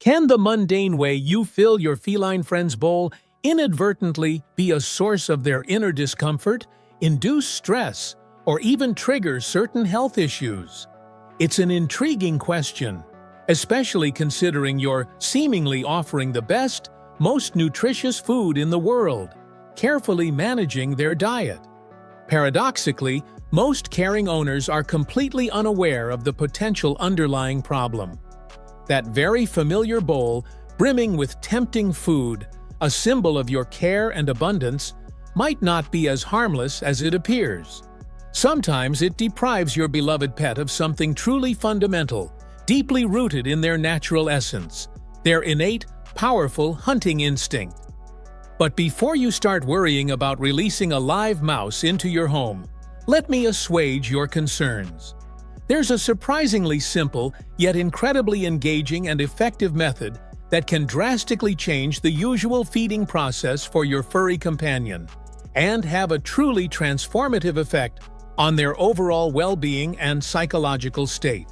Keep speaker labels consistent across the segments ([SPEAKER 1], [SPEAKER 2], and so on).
[SPEAKER 1] Can the mundane way you fill your feline friend's bowl inadvertently be a source of their inner discomfort, induce stress, or even trigger certain health issues? It's an intriguing question, especially considering you're seemingly offering the best, most nutritious food in the world, carefully managing their diet. Paradoxically, most caring owners are completely unaware of the potential underlying problem. That very familiar bowl, brimming with tempting food, a symbol of your care and abundance, might not be as harmless as it appears. Sometimes it deprives your beloved pet of something truly fundamental, deeply rooted in their natural essence, their innate, powerful hunting instinct. But before you start worrying about releasing a live mouse into your home, let me assuage your concerns. There's a surprisingly simple, yet incredibly engaging and effective method that can drastically change the usual feeding process for your furry companion and have a truly transformative effect on their overall well-being and psychological state.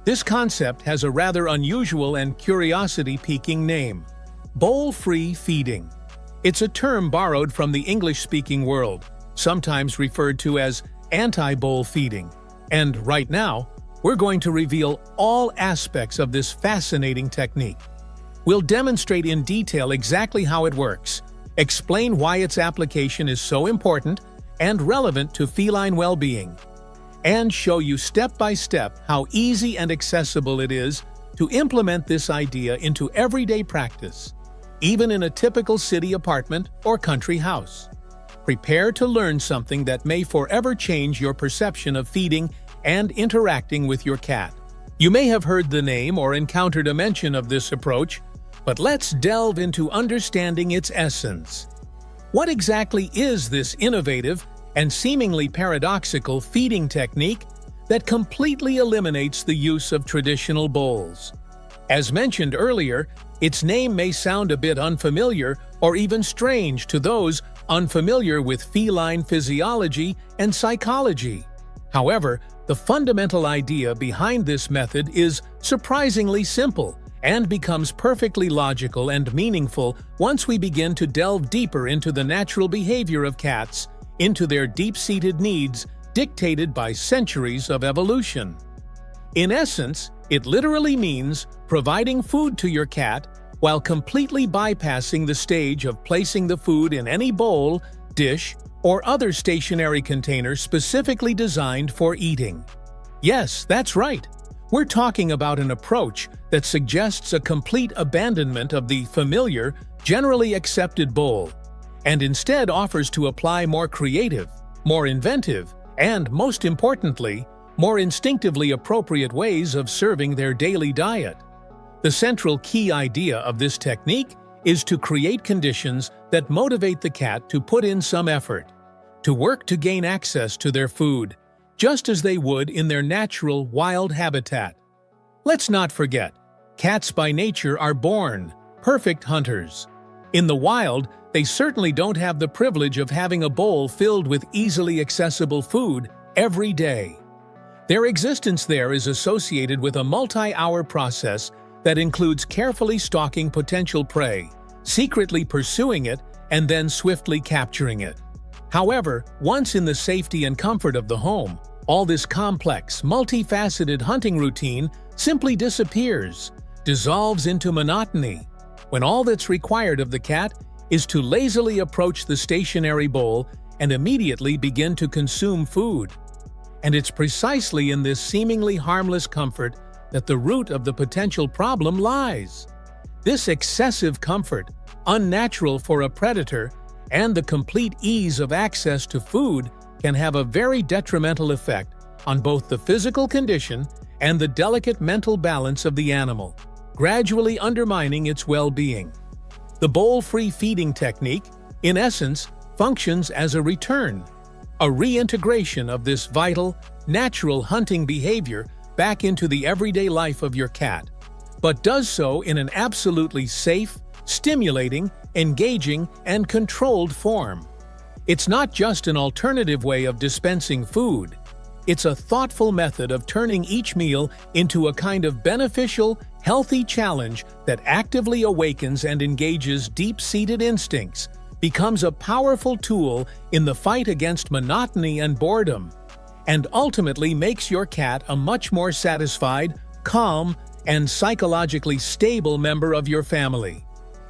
[SPEAKER 1] This concept has a rather unusual and curiosity-piquing name: bowl-free feeding. It's a term borrowed from the English-speaking world, sometimes referred to as anti-bowl feeding. And right now, we're going to reveal all aspects of this fascinating technique. We'll demonstrate in detail exactly how it works, explain why its application is so important and relevant to feline well-being, and show you step-by-step how easy and accessible it is to implement this idea into everyday practice, even in a typical city apartment or country house. Prepare to learn something that may forever change your perception of feeding and interacting with your cat. You may have heard the name or encountered a mention of this approach, but let's delve into understanding its essence. What exactly is this innovative and seemingly paradoxical feeding technique that completely eliminates the use of traditional bowls? As mentioned earlier, its name may sound a bit unfamiliar or even strange to those unfamiliar with feline physiology and psychology. However, the fundamental idea behind this method is surprisingly simple and becomes perfectly logical and meaningful once we begin to delve deeper into the natural behavior of cats, into their deep-seated needs dictated by centuries of evolution. In essence, it literally means providing food to your cat while completely bypassing the stage of placing the food in any bowl, dish, or other stationary container specifically designed for eating. Yes, that's right. We're talking about an approach that suggests a complete abandonment of the familiar, generally accepted bowl, and instead offers to apply more creative, more inventive, and, most importantly, more instinctively appropriate ways of serving their daily diet. The central key idea of this technique is to create conditions that motivate the cat to put in some effort, to work to gain access to their food, just as they would in their natural wild habitat. Let's not forget, cats by nature are born perfect hunters. In the wild, they certainly don't have the privilege of having a bowl filled with easily accessible food every day. Their existence there is associated with a multi-hour process that includes carefully stalking potential prey, secretly pursuing it, and then swiftly capturing it. However, once in the safety and comfort of the home, all this complex, multifaceted hunting routine simply disappears, dissolves into monotony, when all that's required of the cat is to lazily approach the stationary bowl and immediately begin to consume food. And it's precisely in this seemingly harmless comfort that the root of the potential problem lies. This excessive comfort, unnatural for a predator, and the complete ease of access to food can have a very detrimental effect on both the physical condition and the delicate mental balance of the animal, gradually undermining its well-being. The bowl-free feeding technique, in essence, functions as a return, a reintegration of this vital, natural hunting behavior back into the everyday life of your cat, but does so in an absolutely safe, stimulating, engaging, and controlled form. It's not just an alternative way of dispensing food. It's a thoughtful method of turning each meal into a kind of beneficial, healthy challenge that actively awakens and engages deep-seated instincts becomes a powerful tool in the fight against monotony and boredom, and ultimately makes your cat a much more satisfied, calm, and psychologically stable member of your family.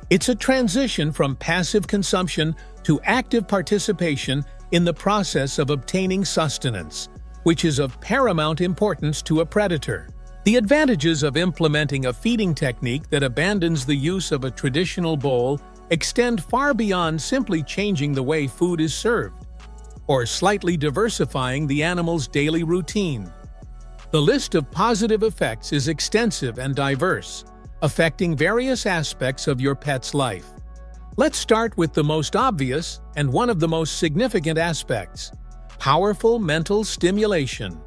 [SPEAKER 1] It's a transition from passive consumption to active participation in the process of obtaining sustenance, which is of paramount importance to a predator. The advantages of implementing a feeding technique that abandons the use of a traditional bowl extend far beyond simply changing the way food is served, or slightly diversifying the animal's daily routine. The list of positive effects is extensive and diverse, affecting various aspects of your pet's life. Let's start with the most obvious and one of the most significant aspects: powerful mental stimulation.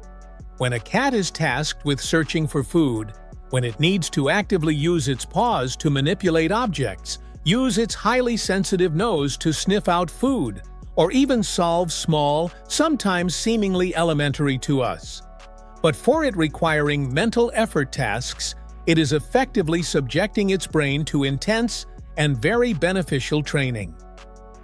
[SPEAKER 1] When a cat is tasked with searching for food, when it needs to actively use its paws to manipulate objects, use its highly sensitive nose to sniff out food, or even solve small, sometimes seemingly elementary to us, but for it requiring mental effort tasks, it is effectively subjecting its brain to intense and very beneficial training.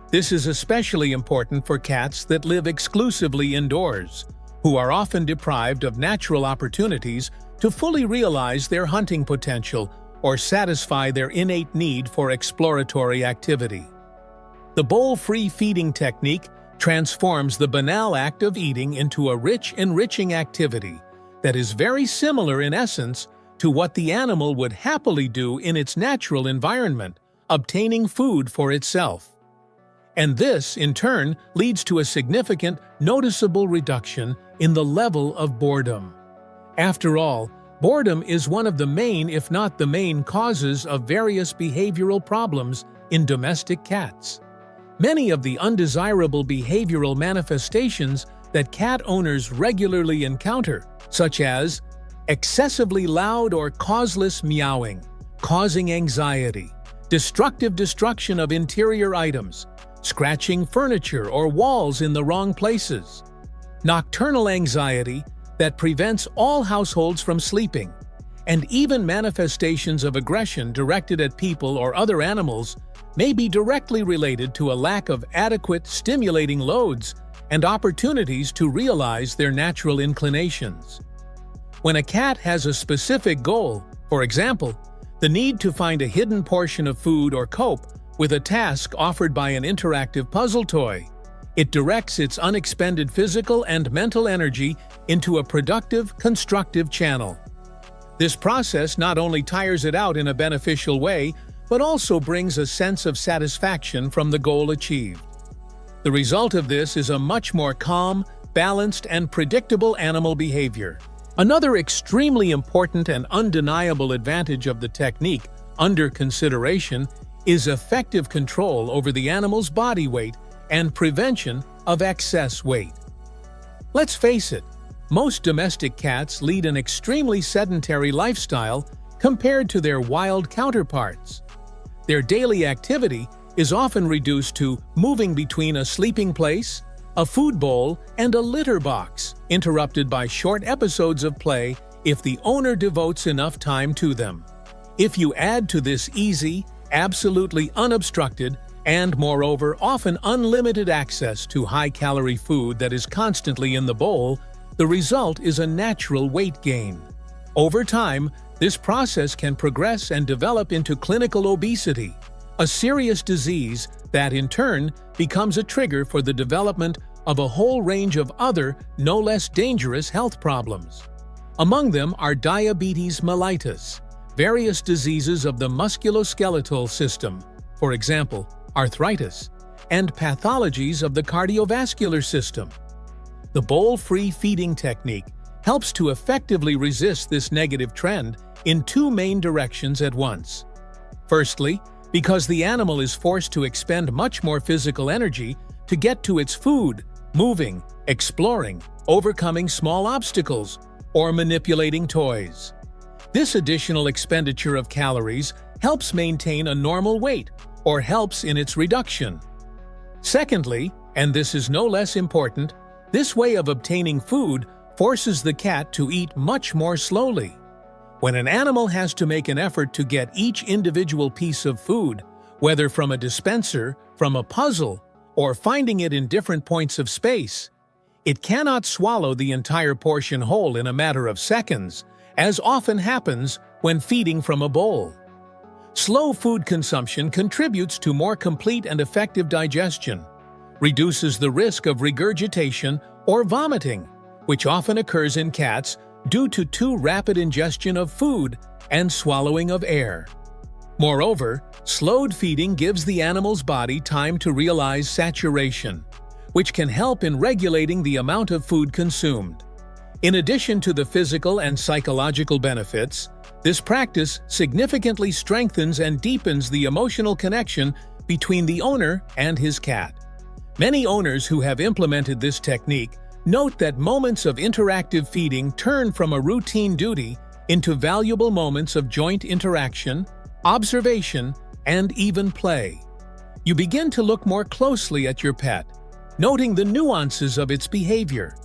[SPEAKER 1] This is especially important for cats that live exclusively indoors, who are often deprived of natural opportunities to fully realize their hunting potential or satisfy their innate need for exploratory activity. The bowl-free feeding technique transforms the banal act of eating into a rich, enriching activity that is very similar in essence to what the animal would happily do in its natural environment, obtaining food for itself. And this, in turn, leads to a significant, noticeable reduction in the level of boredom. After all, boredom is one of the main, if not the main, causes of various behavioral problems in domestic cats. Many of the undesirable behavioral manifestations that cat owners regularly encounter, such as excessively loud or causeless meowing, causing anxiety, destructive destruction of interior items, scratching furniture or walls in the wrong places, nocturnal anxiety that prevents all households from sleeping, and even manifestations of aggression directed at people or other animals may be directly related to a lack of adequate stimulating loads and opportunities to realize their natural inclinations. When a cat has a specific goal, for example, the need to find a hidden portion of food or cope with a task offered by an interactive puzzle toy, it directs its unexpended physical and mental energy into a productive, constructive channel. This process not only tires it out in a beneficial way, but also brings a sense of satisfaction from the goal achieved. The result of this is a much more calm, balanced, and predictable animal behavior. Another extremely important and undeniable advantage of the technique under consideration is effective control over the animal's body weight and prevention of excess weight. Let's face it, most domestic cats lead an extremely sedentary lifestyle compared to their wild counterparts. Their daily activity is often reduced to moving between a sleeping place, a food bowl, and a litter box, interrupted by short episodes of play if the owner devotes enough time to them. If you add to this easy, absolutely unobstructed, and moreover often unlimited access to high-calorie food that is constantly in the bowl, the result is a natural weight gain. Over time, this process can progress and develop into clinical obesity, a serious disease that in turn becomes a trigger for the development of a whole range of other, no less dangerous health problems. Among them are diabetes mellitus, various diseases of the musculoskeletal system, for example, arthritis, and pathologies of the cardiovascular system. The bowl-free feeding technique helps to effectively resist this negative trend in two main directions at once. Firstly, because the animal is forced to expend much more physical energy to get to its food, moving, exploring, overcoming small obstacles, or manipulating toys. This additional expenditure of calories helps maintain a normal weight, or helps in its reduction. Secondly, and this is no less important, this way of obtaining food forces the cat to eat much more slowly. When an animal has to make an effort to get each individual piece of food, whether from a dispenser, from a puzzle, or finding it in different points of space, it cannot swallow the entire portion whole in a matter of seconds, as often happens when feeding from a bowl. Slow food consumption contributes to more complete and effective digestion, reduces the risk of regurgitation or vomiting, which often occurs in cats due to too rapid ingestion of food and swallowing of air. Moreover, slowed feeding gives the animal's body time to realize saturation, which can help in regulating the amount of food consumed. In addition to the physical and psychological benefits, this practice significantly strengthens and deepens the emotional connection between the owner and his cat. Many owners who have implemented this technique note that moments of interactive feeding turn from a routine duty into valuable moments of joint interaction, observation, and even play. You begin to look more closely at your pet, noting the nuances of its behavior,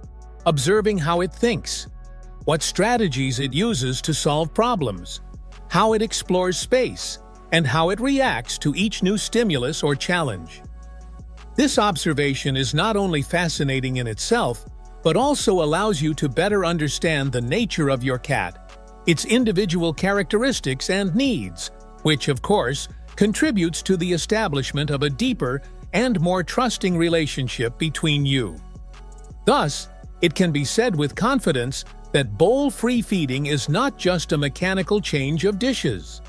[SPEAKER 1] observing how it thinks, what strategies it uses to solve problems, how it explores space, and how it reacts to each new stimulus or challenge. This observation is not only fascinating in itself, but also allows you to better understand the nature of your cat, its individual characteristics and needs, which, of course, contributes to the establishment of a deeper and more trusting relationship between you. Thus, it can be said with confidence that bowl-free feeding is not just a mechanical change of dishes.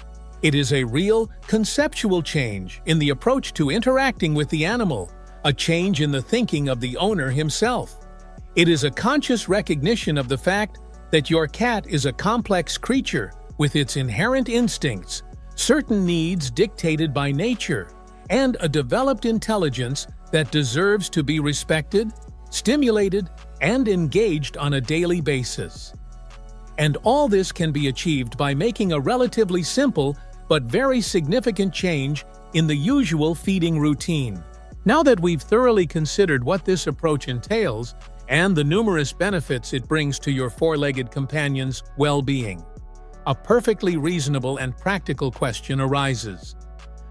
[SPEAKER 1] It is a real, conceptual change in the approach to interacting with the animal, a change in the thinking of the owner himself. It is a conscious recognition of the fact that your cat is a complex creature with its inherent instincts, certain needs dictated by nature, and a developed intelligence that deserves to be respected, stimulated, and engaged on a daily basis. And all this can be achieved by making a relatively simple but very significant change in the usual feeding routine. Now that we've thoroughly considered what this approach entails and the numerous benefits it brings to your four-legged companion's well-being, a perfectly reasonable and practical question arises.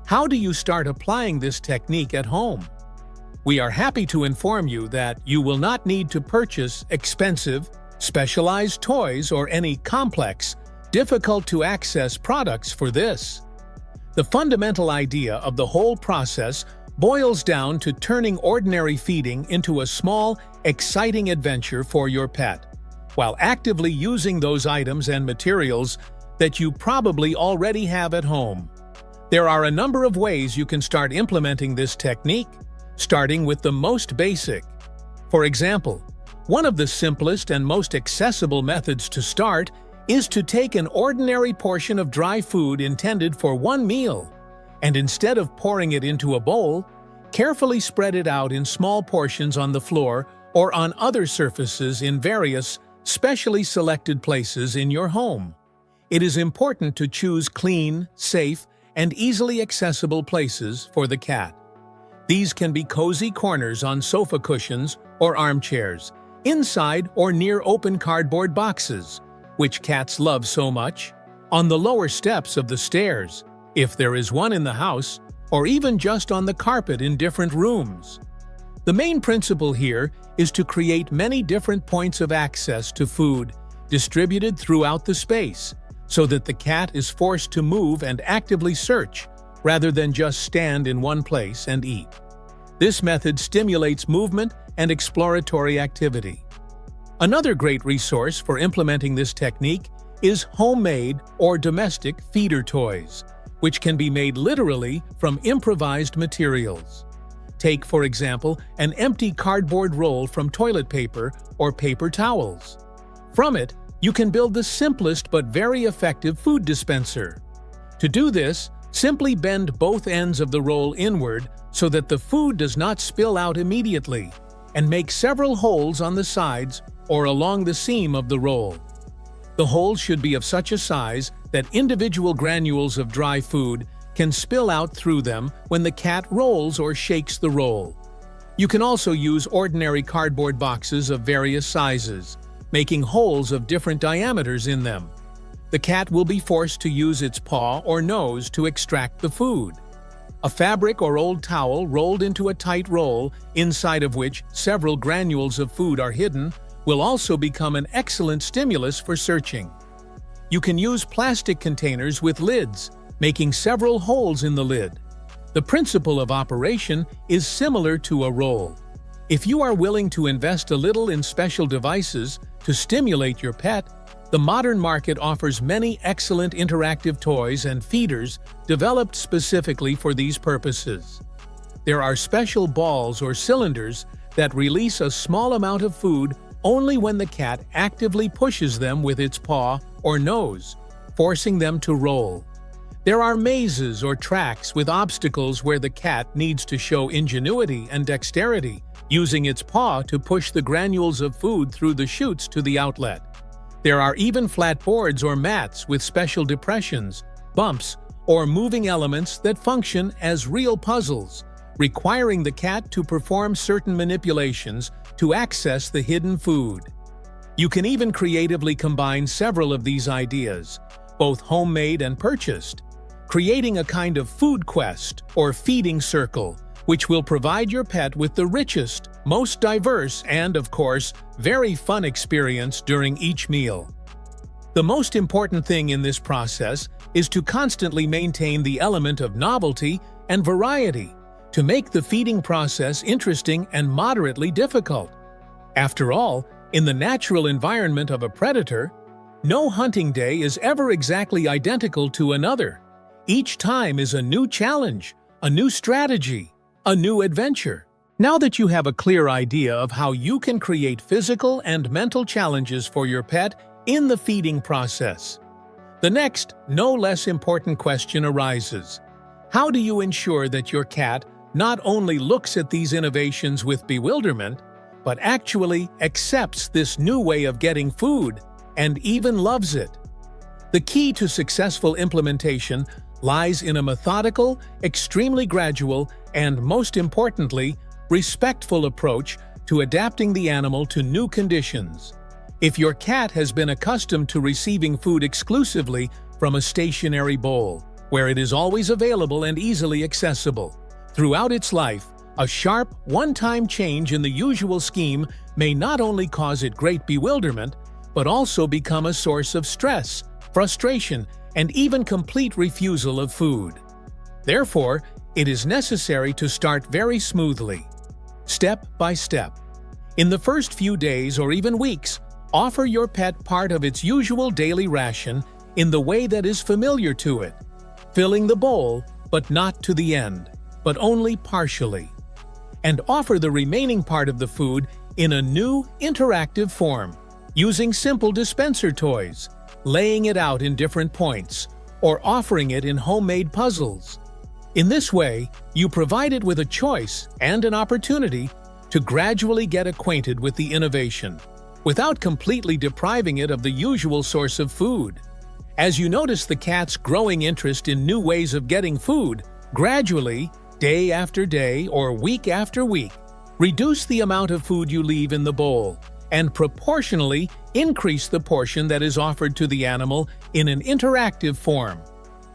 [SPEAKER 1] How do you start applying this technique at home? We are happy to inform you that you will not need to purchase expensive, specialized toys or any complex, difficult-to-access products for this. The fundamental idea of the whole process boils down to turning ordinary feeding into a small, exciting adventure for your pet, while actively using those items and materials that you probably already have at home. There are a number of ways you can start implementing this technique, starting with the most basic. For example, one of the simplest and most accessible methods to start is to take an ordinary portion of dry food intended for one meal, and instead of pouring it into a bowl, carefully spread it out in small portions on the floor or on other surfaces in various, specially selected places in your home. It is important to choose clean, safe, and easily accessible places for the cat. These can be cozy corners on sofa cushions or armchairs, inside or near open cardboard boxes, which cats love so much, on the lower steps of the stairs, if there is one in the house, or even just on the carpet in different rooms. The main principle here is to create many different points of access to food, distributed throughout the space, so that the cat is forced to move and actively search, rather than just stand in one place and eat. This method stimulates movement and exploratory activity. Another great resource for implementing this technique is homemade or domestic feeder toys, which can be made literally from improvised materials. Take, for example, an empty cardboard roll from toilet paper or paper towels. From it, you can build the simplest but very effective food dispenser. To do this, simply bend both ends of the roll inward so that the food does not spill out immediately, and make several holes on the sides or along the seam of the roll. The holes should be of such a size that individual granules of dry food can spill out through them when the cat rolls or shakes the roll. You can also use ordinary cardboard boxes of various sizes, making holes of different diameters in them. the cat will be forced to use its paw or nose to extract the food. A fabric or old towel rolled into a tight roll, inside of which several granules of food are hidden, will also become an excellent stimulus for searching. You can use plastic containers with lids, making several holes in the lid. The principle of operation is similar to a roll. If you are willing to invest a little in special devices to stimulate your pet, the modern market offers many excellent interactive toys and feeders developed specifically for these purposes. There are special balls or cylinders that release a small amount of food only when the cat actively pushes them with its paw or nose, forcing them to roll. There are mazes or tracks with obstacles where the cat needs to show ingenuity and dexterity, using its paw to push the granules of food through the chutes to the outlet. There are even flat boards or mats with special depressions, bumps, or moving elements that function as real puzzles, requiring the cat to perform certain manipulations to access the hidden food. You can even creatively combine several of these ideas, both homemade and purchased, creating a kind of food quest or feeding circle, which will provide your pet with the richest, most diverse, and, of course, very fun experience during each meal. The most important thing in this process is to constantly maintain the element of novelty and variety to make the feeding process interesting and moderately difficult. After all, in the natural environment of a predator, no hunting day is ever exactly identical to another. Each time is a new challenge, a new strategy, a new adventure. Now that you have a clear idea of how you can create physical and mental challenges for your pet in the feeding process, the next, no less important question arises. How do you ensure that your cat not only looks at these innovations with bewilderment, but actually accepts this new way of getting food and even loves it? The key to successful implementation lies in a methodical, extremely gradual, and most importantly, respectful approach to adapting the animal to new conditions. If your cat has been accustomed to receiving food exclusively from a stationary bowl, where it is always available and easily accessible, throughout its life, a sharp, one-time change in the usual scheme may not only cause it great bewilderment, but also become a source of stress, frustration, and even complete refusal of food. Therefore, it is necessary to start very smoothly, step by step. In the first few days or even weeks, offer your pet part of its usual daily ration in the way that is familiar to it, filling the bowl, but not to the end, but only partially. And offer the remaining part of the food in a new, interactive form, using simple dispenser toys, laying it out in different points, or offering it in homemade puzzles. In this way, you provide it with a choice and an opportunity to gradually get acquainted with the innovation, without completely depriving it of the usual source of food. As you notice the cat's growing interest in new ways of getting food, gradually, day after day or week after week, reduce the amount of food you leave in the bowl, and proportionally increase the portion that is offered to the animal in an interactive form.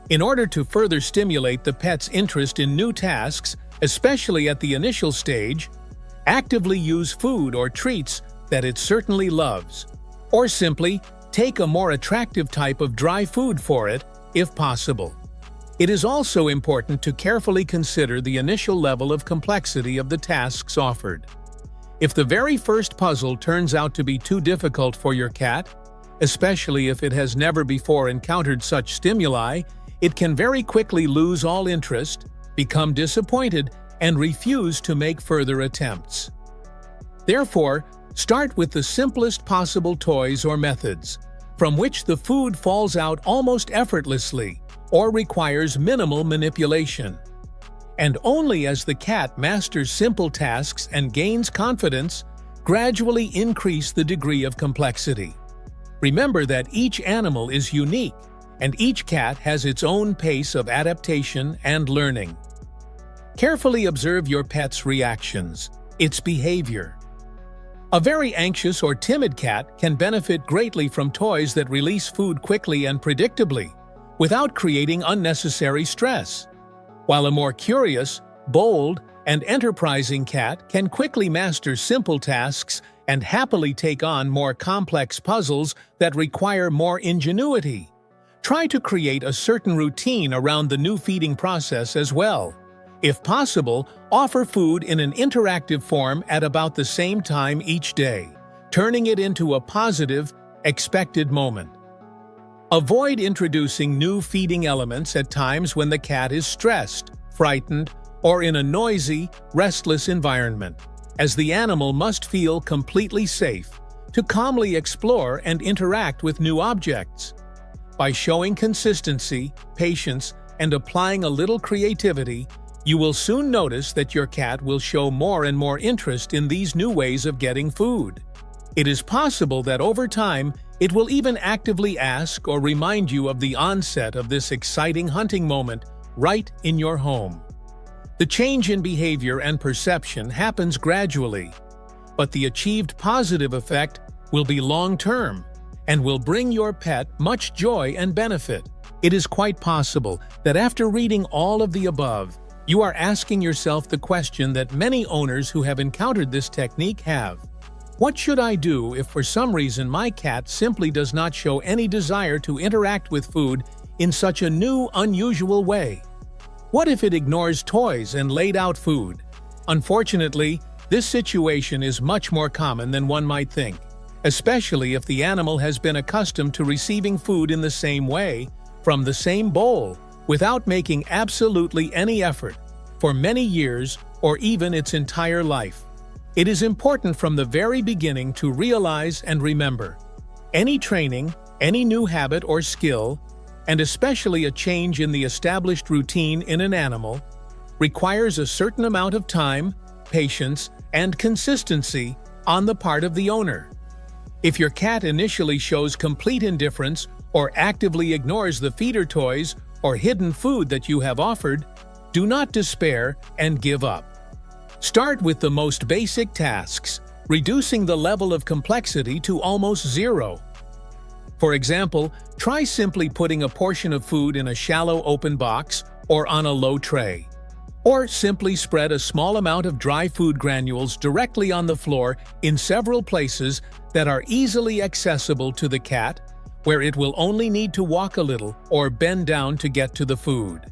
[SPEAKER 1] In order to further stimulate the pet's interest in new tasks, especially at the initial stage, actively use food or treats that it certainly loves, or simply take a more attractive type of dry food for it, if possible. It is also important to carefully consider the initial level of complexity of the tasks offered. If the very first puzzle turns out to be too difficult for your cat, especially if it has never before encountered such stimuli, it can very quickly lose all interest, become disappointed, and refuse to make further attempts. Therefore, start with the simplest possible toys or methods, from which the food falls out almost effortlessly or requires minimal manipulation. And only as the cat masters simple tasks and gains confidence, gradually increase the degree of complexity. Remember that each animal is unique, and each cat has its own pace of adaptation and learning. Carefully observe your pet's reactions, its behavior. A very anxious or timid cat can benefit greatly from toys that release food quickly and predictably, without creating unnecessary stress. While a more curious, bold, and enterprising cat can quickly master simple tasks and happily take on more complex puzzles that require more ingenuity. Try to create a certain routine around the new feeding process as well. If possible, offer food in an interactive form at about the same time each day, turning it into a positive, expected moment. Avoid introducing new feeding elements at times when the cat is stressed, frightened, or in a noisy, restless environment, as the animal must feel completely safe to calmly explore and interact with new objects. By showing consistency, patience, and applying a little creativity, you will soon notice that your cat will show more and more interest in these new ways of getting food. It is possible that over time, it will even actively ask or remind you of the onset of this exciting hunting moment right in your home. The change in behavior and perception happens gradually, but the achieved positive effect will be long-term and will bring your pet much joy and benefit. It is quite possible that after reading all of the above, you are asking yourself the question that many owners who have encountered this technique have. What should I do if for some reason my cat simply does not show any desire to interact with food in such a new, unusual way? What if it ignores toys and laid out food? Unfortunately, this situation is much more common than one might think, especially if the animal has been accustomed to receiving food in the same way, from the same bowl, without making absolutely any effort, for many years or even its entire life. It is important from the very beginning to realize and remember, any training, any new habit or skill, and especially a change in the established routine in an animal, requires a certain amount of time, patience, and consistency on the part of the owner. If your cat initially shows complete indifference or actively ignores the feeder toys or hidden food that you have offered, do not despair and give up. Start with the most basic tasks, reducing the level of complexity to almost zero. For example, try simply putting a portion of food in a shallow open box or on a low tray. Or simply spread a small amount of dry food granules directly on the floor in several places that are easily accessible to the cat, where it will only need to walk a little or bend down to get to the food.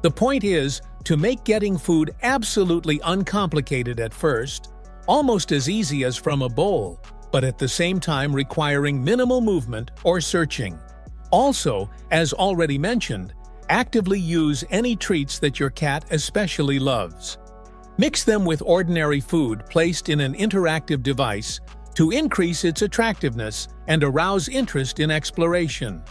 [SPEAKER 1] The point is to make getting food absolutely uncomplicated at first, almost as easy as from a bowl, but at the same time requiring minimal movement or searching. Also, as already mentioned, actively use any treats that your cat especially loves. Mix them with ordinary food placed in an interactive device to increase its attractiveness and arouse interest in exploration.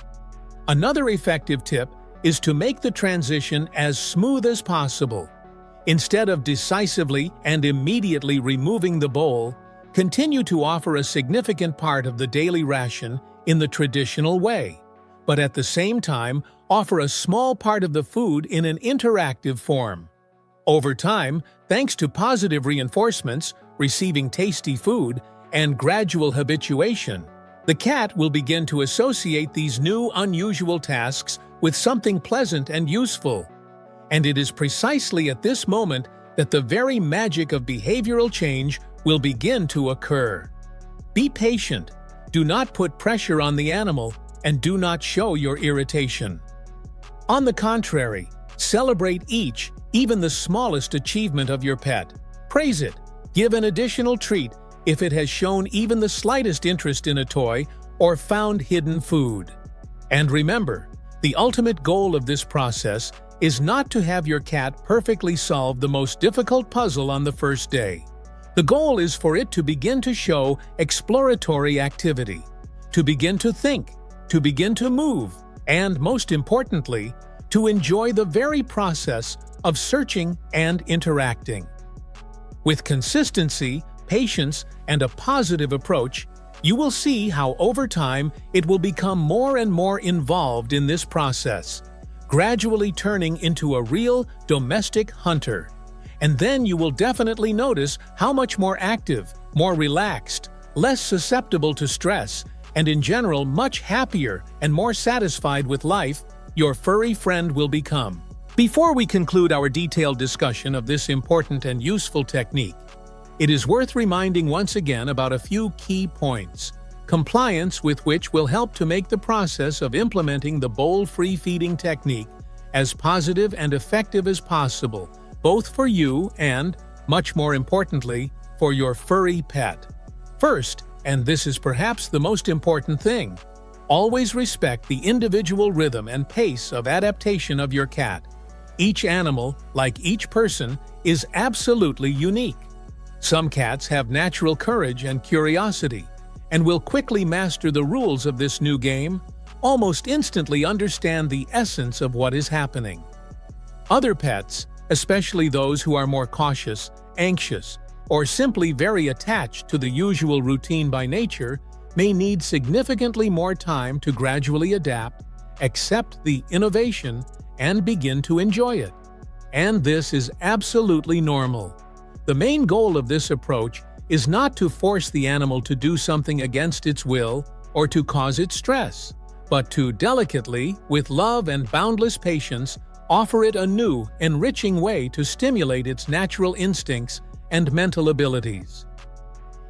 [SPEAKER 1] Another effective tip is to make the transition as smooth as possible. Instead of decisively and immediately removing the bowl, continue to offer a significant part of the daily ration in the traditional way, but at the same time offer a small part of the food in an interactive form. Over time, thanks to positive reinforcements, receiving tasty food, and gradual habituation, the cat will begin to associate these new, unusual tasks with something pleasant and useful. And it is precisely at this moment that the very magic of behavioral change will begin to occur. Be patient, do not put pressure on the animal, and do not show your irritation. On the contrary, celebrate each, even the smallest achievement of your pet. Praise it, give an additional treat if it has shown even the slightest interest in a toy or found hidden food. And remember, the ultimate goal of this process is not to have your cat perfectly solve the most difficult puzzle on the first day. The goal is for it to begin to show exploratory activity, to begin to think, to begin to move, and most importantly, to enjoy the very process of searching and interacting. With consistency, patience, and a positive approach, you will see how over time it will become more and more involved in this process, gradually turning into a real domestic hunter. And then you will definitely notice how much more active, more relaxed, less susceptible to stress, and in general much happier and more satisfied with life your furry friend will become. Before we conclude our detailed discussion of this important and useful technique, it is worth reminding once again about a few key points, compliance with which will help to make the process of implementing the bowl-free feeding technique as positive and effective as possible, both for you and, much more importantly, for your furry pet. First, and this is perhaps the most important thing, always respect the individual rhythm and pace of adaptation of your cat. Each animal, like each person, is absolutely unique. Some cats have natural courage and curiosity, and will quickly master the rules of this new game, almost instantly understand the essence of what is happening. Other pets, especially those who are more cautious, anxious, or simply very attached to the usual routine by nature, may need significantly more time to gradually adapt, accept the innovation, and begin to enjoy it. And this is absolutely normal. The main goal of this approach is not to force the animal to do something against its will or to cause it stress, but to delicately, with love and boundless patience, offer it a new, enriching way to stimulate its natural instincts and mental abilities.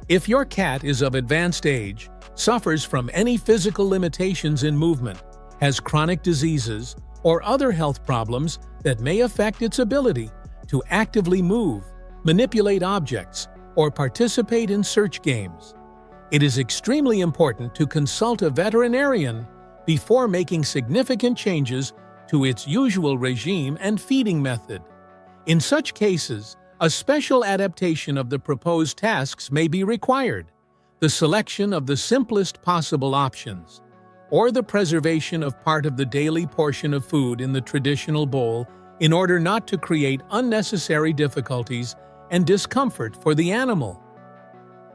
[SPEAKER 1] If your cat is of advanced age, suffers from any physical limitations in movement, has chronic diseases, or other health problems that may affect its ability to actively move, manipulate objects, or participate in search games, it is extremely important to consult a veterinarian before making significant changes to its usual regime and feeding method. In such cases, a special adaptation of the proposed tasks may be required, the selection of the simplest possible options, or the preservation of part of the daily portion of food in the traditional bowl in order not to create unnecessary difficulties and discomfort for the animal.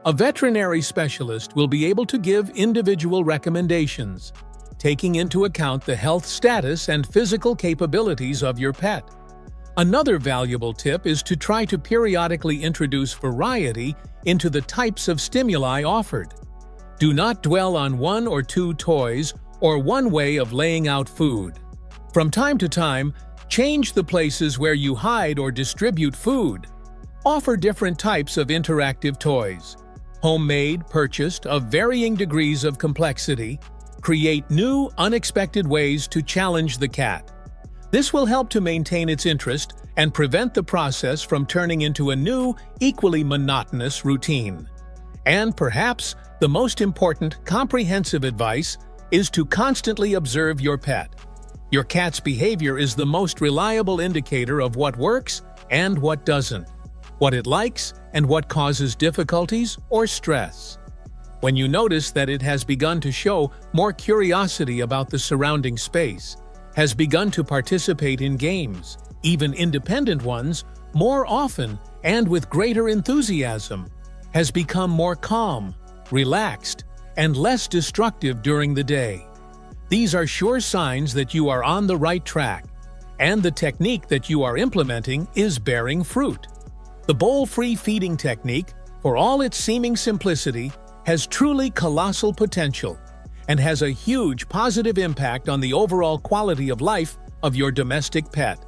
[SPEAKER 1] A veterinary specialist will be able to give individual recommendations, taking into account the health status and physical capabilities of your pet. Another valuable tip is to try to periodically introduce variety into the types of stimuli offered. Do not dwell on one or two toys or one way of laying out food. From time to time, change the places where you hide or distribute food. Offer different types of interactive toys, homemade, purchased, of varying degrees of complexity. Create new, unexpected ways to challenge the cat. This will help to maintain its interest and prevent the process from turning into a new, equally monotonous routine. And perhaps the most important comprehensive advice is to constantly observe your pet. Your cat's behavior is the most reliable indicator of what works and what doesn't, what it likes and what causes difficulties or stress. When you notice that it has begun to show more curiosity about the surrounding space, has begun to participate in games, even independent ones, more often and with greater enthusiasm, has become more calm, relaxed, and less destructive during the day. These are sure signs that you are on the right track, and the technique that you are implementing is bearing fruit. The bowl-free feeding technique, for all its seeming simplicity, has truly colossal potential and has a huge positive impact on the overall quality of life of your domestic pet.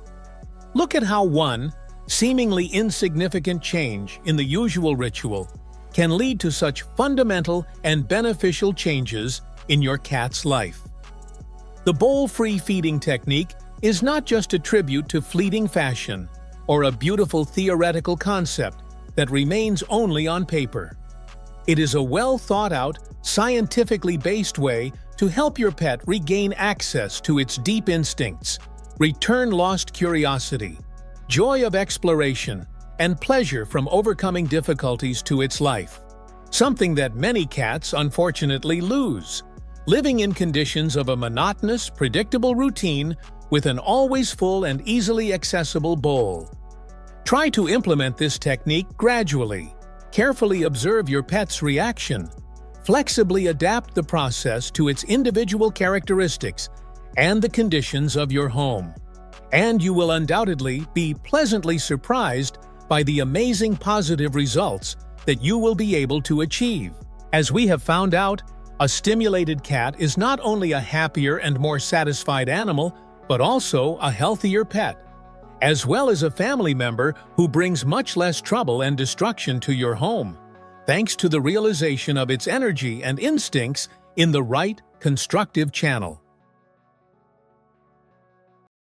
[SPEAKER 1] Look at how one seemingly insignificant change in the usual ritual can lead to such fundamental and beneficial changes in your cat's life. The bowl-free feeding technique is not just a tribute to fleeting fashion or a beautiful theoretical concept that remains only on paper. It is a well-thought-out, scientifically based way to help your pet regain access to its deep instincts, return lost curiosity, joy of exploration, and pleasure from overcoming difficulties to its life, something that many cats unfortunately lose, living in conditions of a monotonous, predictable routine with an always full and easily accessible bowl. Try to implement this technique gradually. Carefully observe your pet's reaction. Flexibly adapt the process to its individual characteristics and the conditions of your home. And you will undoubtedly be pleasantly surprised by the amazing positive results that you will be able to achieve. As we have found out, a stimulated cat is not only a happier and more satisfied animal, but also a healthier pet, as well as a family member who brings much less trouble and destruction to your home, thanks to the realization of its energy and instincts in the right, constructive channel.